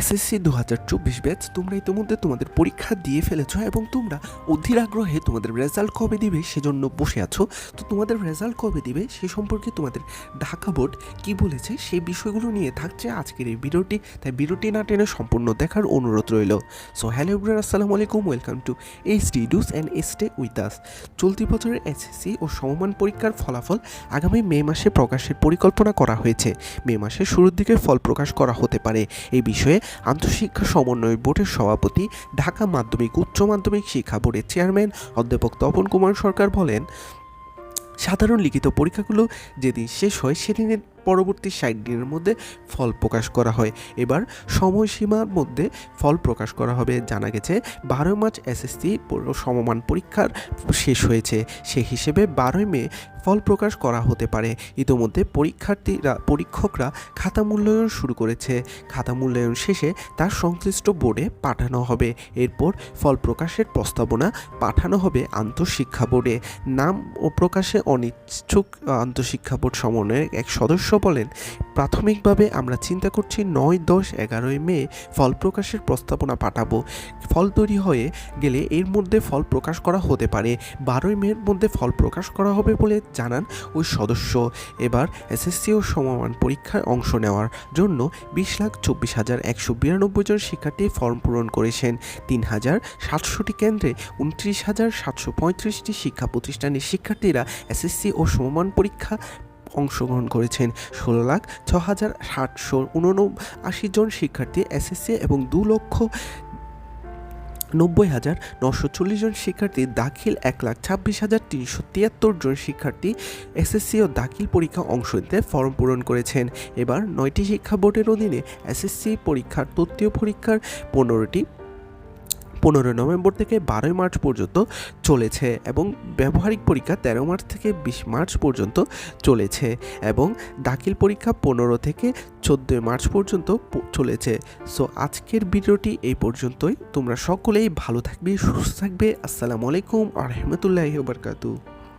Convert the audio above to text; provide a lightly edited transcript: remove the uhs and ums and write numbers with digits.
SSC ২০২৪ batch তোমরা ইতিমধ্যে তোমাদের পরীক্ষা দিয়ে ফেলেছো এবং তোমরা অধীর আগ্রহে তোমাদের রেজাল্ট কবে দিবে সেজন্য বসে আছো। তো তোমাদের রেজাল্ট কবে দিবে সে সম্পর্কে তোমাদের ঢাকা বোর্ড কি বলেছে সেই বিষয়গুলো নিয়ে থাকছে আজকের এই ভিডিওটি, তাই ভিডিওটি না টেনে সম্পূর্ণ দেখার অনুরোধ রইল। সো হ্যালো এভরিওয়ান, আসসালামু আলাইকুম, welcome to HD dose and stay with us. চলতি বছরের এসএসসি ও সমমান পরীক্ষার ফলাফল আগামী মে মাসে প্রকাশের পরিকল্পনা করা হয়েছে। মে মাসের শুরুর দিকে ফল প্রকাশ করা হতে পারে। এই বিষয়ে আন্তঃশিক্ষা সমন্বয় বোর্ডের সভাপতি, ঢাকা মাধ্যমিক উচ্চ মাধ্যমিক শিক্ষা বোর্ডের চেয়ারম্যান অধ্যাপক তপন কুমার সরকার বলেন, সাধারণ লিখিত পরীক্ষাগুলো যেদিন শেষ হয় সেদিনের পরবর্তী ৬০ দিনের মধ্যে ফল প্রকাশ করা হয়। এবার সময়সীমার মধ্যে ফল প্রকাশ করা হবে। জানা গেছে ১২ মার্চ এসএসসি সমমান পরীক্ষার শেষ হয়েছে, সেই হিসেবে ১২ মে ফল প্রকাশ করা হতে পারে। ইতোমধ্যে পরীক্ষকরা খাতা মূল্যায়ন শুরু করেছে। খাতা মূল্যায়ন শেষে তার সংশ্লিষ্ট বোর্ডে পাঠানো হবে। এরপর ফল প্রকাশের প্রস্তাবনা পাঠানো হবে আন্তঃশিক্ষা বোর্ডে। নাম ও প্রকাশে অনিচ্ছুক আন্তঃশিক্ষা বোর্ড সমন্বয়ের এক সদস্য বলেন, প্রাথমিকভাবে আমরা চিন্তা করছি ৯, ১০, ১১ মে ফল প্রকাশের প্রস্তাবনা পাঠাবো। ফল তৈরি হয়ে গেলে এর মধ্যে ফল প্রকাশ করা হতে পারে। ১২ মের মধ্যে ফল প্রকাশ করা হবে বলে জানান ওই সদস্য। এবার এসএসসি ও সমমান পরীক্ষায় অংশ নেওয়ার জন্য ২০,২৪,১৯২ জন শিক্ষার্থী ফর্ম পূরণ করেছেন। ৩,৭০০টি কেন্দ্রে ২৯,৭৩৫টি শিক্ষা প্রতিষ্ঠানের শিক্ষার্থীরা এসএসসি ও সমমান পরীক্ষা অংশগ্রহণ করেছেন। ১৬,৬৭,৭৭৯ জন শিক্ষার্থী এসএসসি এবং ২,৯০,৯৪০ জন শিক্ষার্থী দাখিল, ১,২৬,৩৭৩ জন শিক্ষার্থী এসএসসি ও দাখিল পরীক্ষা অংশ নিতে ফর্ম পূরণ করেছেন। এবার ৯টি শিক্ষা বোর্ডের অধীনে এসএসসি পরীক্ষার তৃতীয় পরীক্ষার ১৫ নভেম্বর থেকে ১২ মার্চ পর্যন্ত চলেছে এবং ব্যবহারিক পরীক্ষা ১৩ মার্চ থেকে ২০ মার্চ পর্যন্ত চলেছে এবং দাখিল পরীক্ষা ১৫ থেকে ১৪ মার্চ পর্যন্ত চলেছে। সো আজকের ভিডিওটি এই পর্যন্তই। তোমরা সকলেই ভালো থাকবে, সুস্থ থাকবে। আসসালামু আলাইকুম ওয়া রাহমাতুল্লাহি ওয়া বারাকাতুহু।